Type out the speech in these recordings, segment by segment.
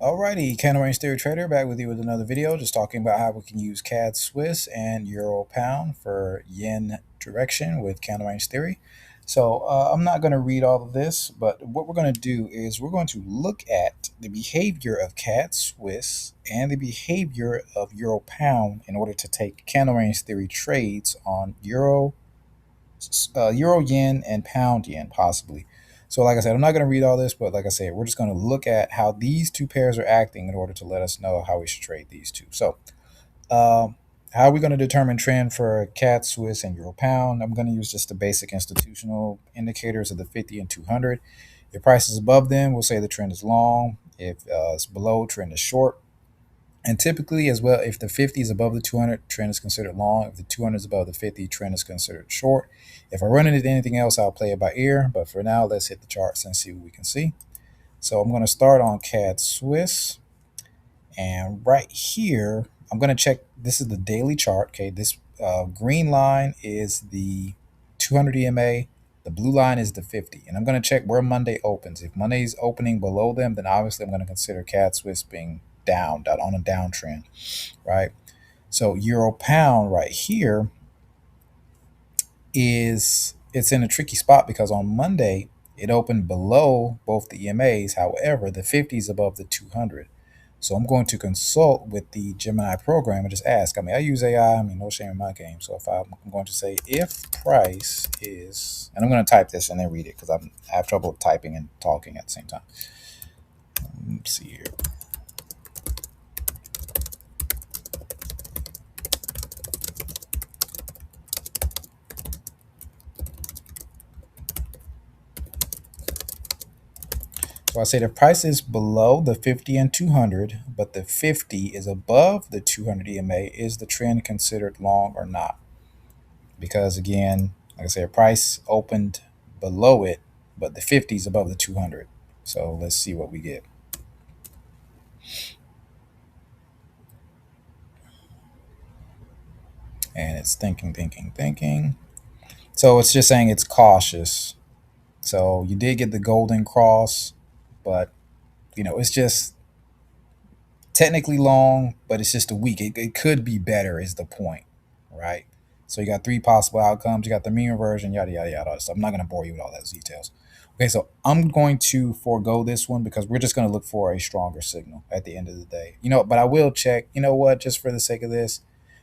Alrighty, Candle Range Theory Trader back with you with another video, just talking about how we can use CAD Swiss and Euro Pound for yen direction with Candle Range Theory. So I'm not going to read all of this, but what we're going to do is we're going to look at the behavior of CAD Swiss and the behavior of Euro Pound in order to take Candle Range Theory trades on Euro yen and pound yen, possibly. So, like I said, I'm not going to read all this, but like I said, we're just going to look at how these two pairs are acting in order to let us know how we should trade these two. So, um, how are we going to determine trend for CAD Swiss and Euro Pound? I'm going to use just the basic institutional indicators of the 50 and 200. If price is above them, we'll say the trend is long. If it's below, trend is short. And typically, as well, if the 50 is above the 200, trend is considered long. If the 200 is above the 50, trend is considered short. If I run into anything else, I'll play it by ear. But for now, let's hit the charts and see what we can see. So I'm going to start on CAD Swiss. And right here, I'm going to check. This is the daily chart. Okay, this green line is the 200 EMA. The blue line is the 50. And I'm going to check where Monday opens. If Monday is opening below them, then obviously I'm going to consider CAD Swiss being down on a downtrend, right? So Euro Pound right here it's in a tricky spot because on Monday it opened below both the EMAs. However, the 50 is above the 200. So I'm going to consult with the Gemini program and just ask. I mean, I use AI. I mean, no shame in my game. So if I'm going to say if price is, and I'm going to type this and then read it because I have trouble typing and talking at the same time. Let's see here. So I say the price is below the 50 and 200, but the 50 is above the 200 EMA. Is the trend considered long or not? Because again, like I said, price opened below it, but the 50 is above the 200. So let's see what we get. And it's thinking. So it's just saying it's cautious. So you did get the golden cross, but it's just technically long, but it's just a week. It could be better, is the point, right? So you got three possible outcomes. You got the mean reversion, yada yada yada. So I'm not going to bore you with all those details. Okay, so I'm going to forego this one because we're just going to look for a stronger signal at the end of the day. But I will check. You know what? Just for the sake of this,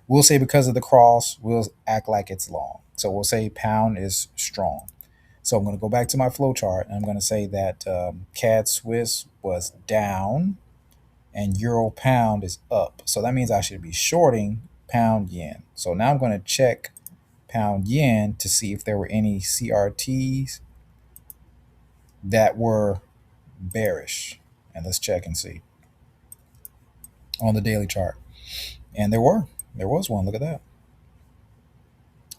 we'll say because of the cross, we'll act like it's long. So we'll say pound is strong. So I'm going to go back to my flow chart and I'm going to say that CAD Swiss was down and euro pound is up. So that means I should be shorting pound yen. So now I'm going to check pound yen to see if there were any CRTs that were bearish. And let's check and see on the daily chart. And there was one. Look at that.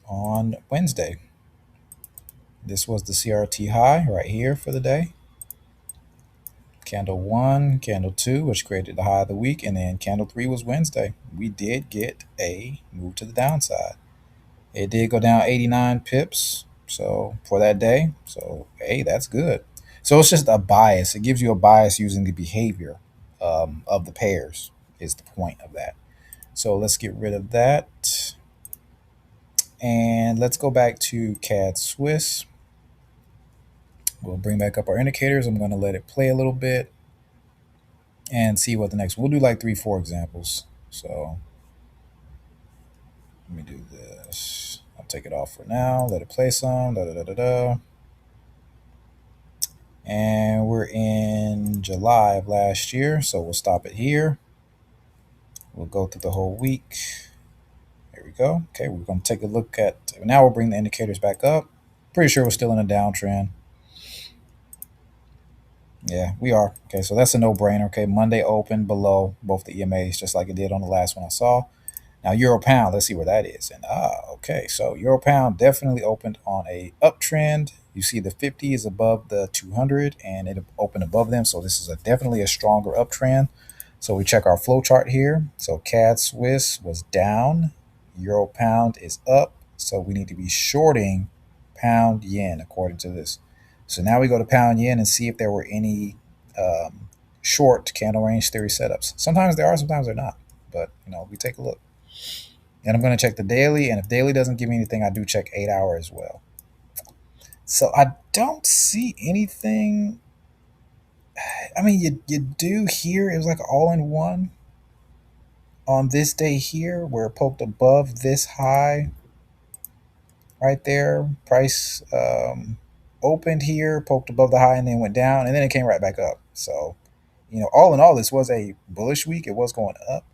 On Wednesday. This was the CRT high right here for the day. Candle 1, candle 2, which created the high of the week, and then candle 3 was Wednesday. We did get a move to the downside. It did go down 89 pips so for that day. So, hey, that's good. So it's just a bias. It gives you a bias using the behavior of the pairs is the point of that. So let's get rid of that. And let's go back to CAD Swiss. We'll bring back up our indicators. I'm going to let it play a little bit and see what the next. We'll do like 3-4 examples. So let me do this. I'll take it off for now. Let it play some. Da da da da da. And we're in July of last year, so we'll stop it here. We'll go through the whole week. There we go. Okay, we're going to take a look at. Now we'll bring the indicators back up. Pretty sure we're still in a downtrend. Yeah, we are. Okay, so that's a no-brainer. Okay, Monday opened below both the EMAs, just like it did on the last one I saw. Now, Euro Pound, let's see where that is. And okay, so Euro Pound definitely opened on a uptrend. You see the 50 is above the 200 and it opened above them. So this is definitely a stronger uptrend. So we check our flow chart here. So CAD Swiss was down. Euro Pound is up. So we need to be shorting pound yen according to this. So now we go to pound yen and see if there were any short candle range theory setups. Sometimes they are, sometimes they're not. But we take a look. And I'm going to check the daily, and if daily doesn't give me anything, I do check 8 hour as well. So I don't see anything. I mean, you do here. It was like all in one on this day here, where it poked above this high right there. Price opened here, poked above the high, and then went down, and then it came right back up. So, all in all, this was a bullish week. It was going up.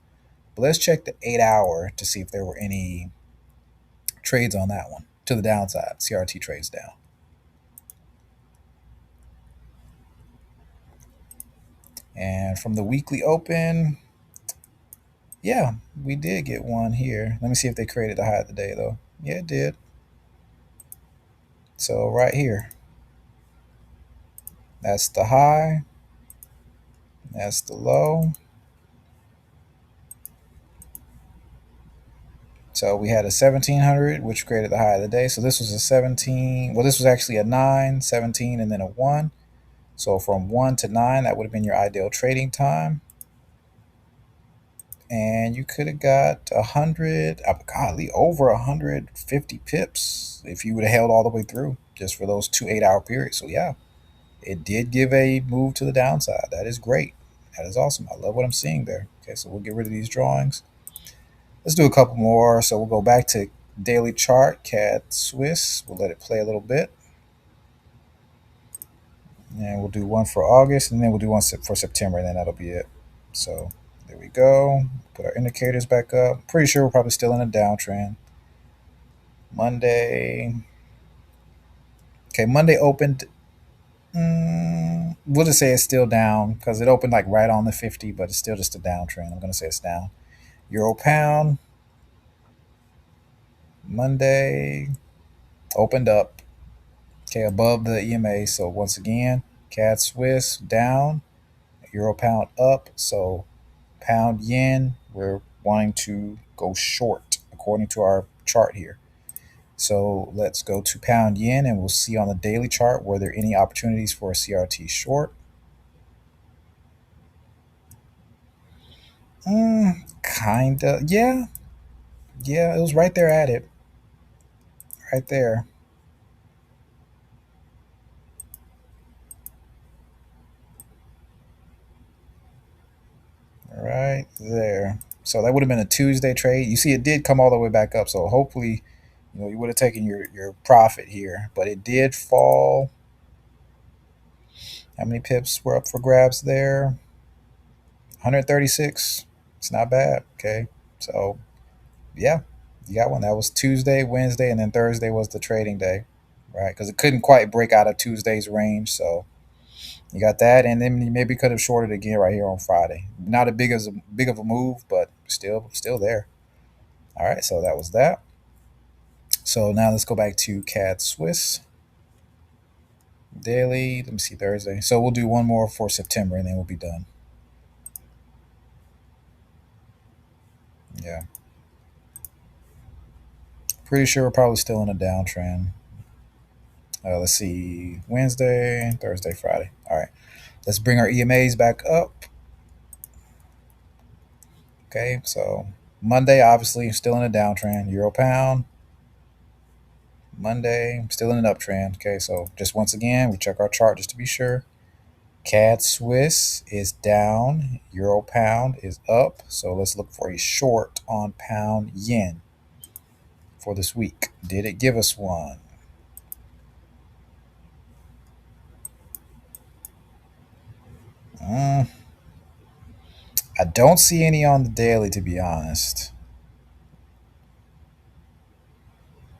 But let's check the 8 hour to see if there were any trades on that one to the downside. CRT trades down. And from the weekly open, yeah, we did get one here. Let me see if they created the high of the day, though. Yeah, it did. So right here, that's the high. That's the low. So we had a 1700, which created the high of the day. So this was a 17. Well, this was actually a 9, 17, and then a 1. So from 1 to 9, that would have been your ideal trading time. And you could have got 100, golly, over 150 pips if you would have held all the way through just for those 2 8 hour periods. So yeah, it did give a move to the downside. That is great. That is awesome. I love what I'm seeing there. Okay, so we'll get rid of these drawings. Let's do a couple more. So we'll go back to daily chart, CAD Swiss. We'll let it play a little bit. And we'll do one for August, and then we'll do one for September, and then that'll be it. So there we go. Put our indicators back up. Pretty sure we're probably still in a downtrend. Monday. Okay, Monday opened. We'll just say it's still down because it opened like right on the 50, but it's still just a downtrend. I'm going to say it's down. Euro pound. Monday opened up. Okay, above the EMA. So once again, CAD Swiss down. Euro pound up. So pound yen, we're wanting to go short according to our chart here. So let's go to pound yen, and we'll see on the daily chart were there any opportunities for a CRT short. Kinda, yeah, it was right there at it, right there, right there. So that would have been a Tuesday trade. You see, it did come all the way back up. So hopefully, you would have taken your profit here, but it did fall. How many pips were up for grabs there? 136. It's not bad. Okay. So, yeah, you got one. That was Tuesday, Wednesday, and then Thursday was the trading day, right? Because it couldn't quite break out of Tuesday's range. So, you got that. And then you maybe could have shorted again right here on Friday. Not as big of a move, but still there. All right. So, that was that. So, now let's go back to CAD Swiss daily. Let me see Thursday. So, we'll do one more for September, and then we'll be done. Yeah. Pretty sure we're probably still in a downtrend. Let's see, Wednesday, Thursday, Friday. All right, let's bring our EMAs back up. Okay, so Monday, obviously, still in a downtrend. Euro pound. Monday, still in an uptrend. Okay, so just once again, we check our chart just to be sure. CAD Swiss is down. Euro pound is up. So let's look for a short on pound yen for this week. Did it give us one? I don't see any on the daily, to be honest.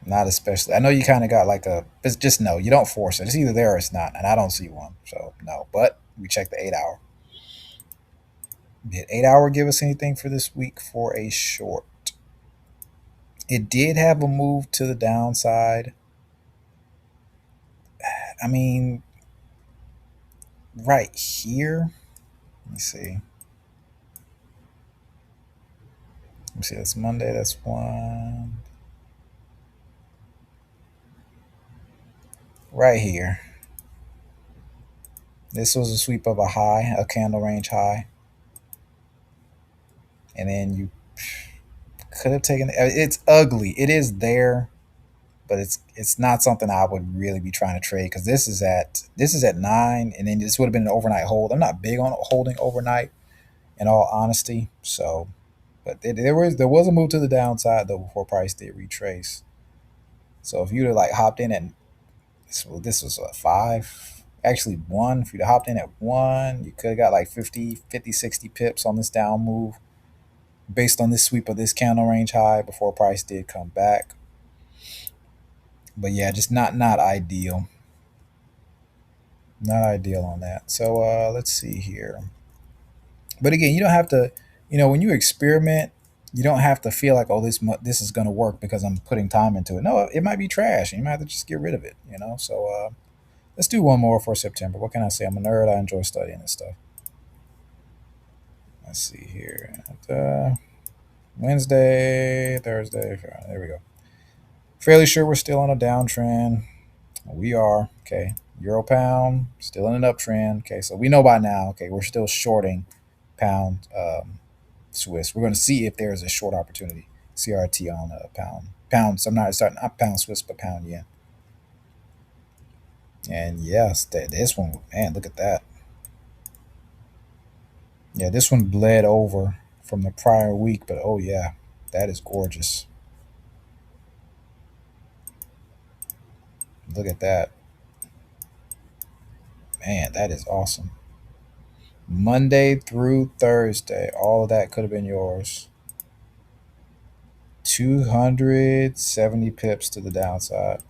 Not especially. I know you kind of got like a. It's just no. You don't force it. It's either there or it's not, and I don't see one. So no. But we check the 8 hour. Did 8 hour give us anything for this week for a short? It did have a move to the downside. I mean, right here. Let me see. Let me see. That's Monday. That's one. Right here. This was a sweep of a high, a candle range high, and then you could have taken. It's ugly. It is there, but it's not something I would really be trying to trade because this is at 9, and then this would have been an overnight hold. I'm not big on holding overnight, in all honesty. So, but there was a move to the downside though before price did retrace. So if you'd have like hopped in at this was a 5, actually 1. If you'd have hopped in at 1, you could have got like 50, 60 pips on this down move based on this sweep of this candle range high before price did come back. But yeah, just not ideal. Not ideal on that. So let's see here. But again, you don't have to, when you experiment, you don't have to feel like, oh, this is going to work because I'm putting time into it. No, it might be trash, and you might have to just get rid of it. So let's do one more for September. What can I say? I'm a nerd. I enjoy studying this stuff. Let's see here. Wednesday, Thursday. There we go. Fairly sure we're still on a downtrend. We are. Okay. Euro pound still in an uptrend. Okay. So we know by now. Okay. We're still shorting pound Swiss. We're going to see if there is a short opportunity. CRT on a pound. Pounds. I'm not starting not pound Swiss, but pound yen. And yes, this one, man, look at that. Yeah, this one bled over from the prior week, but oh yeah, that is gorgeous. Look at that. Man, that is awesome. Monday through Thursday, all of that could have been yours. 270 pips to the downside.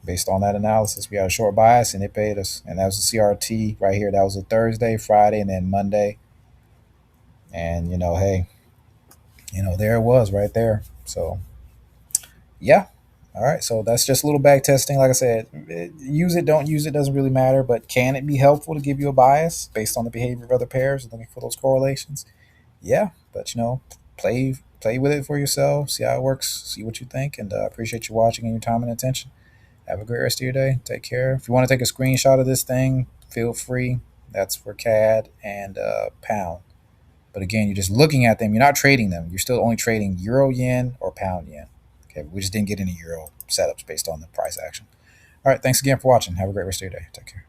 Based on that analysis, we had a short bias and it paid us. And that was a CRT right here. That was a Thursday, Friday, and then Monday. And, hey, there it was right there. So, yeah. All right. So that's just a little back testing. Like I said, use it, don't use it, doesn't really matter. But can it be helpful to give you a bias based on the behavior of other pairs and looking for those correlations? Yeah. But, play with it for yourself, see how it works, see what you think. And I appreciate you watching and your time and attention. Have a great rest of your day. Take care. If you want to take a screenshot of this thing, feel free. That's for CAD and pound. But again, you're just looking at them. You're not trading them. You're still only trading euro yen or pound yen. Okay, we just didn't get any euro setups based on the price action. All right, thanks again for watching. Have a great rest of your day. Take care.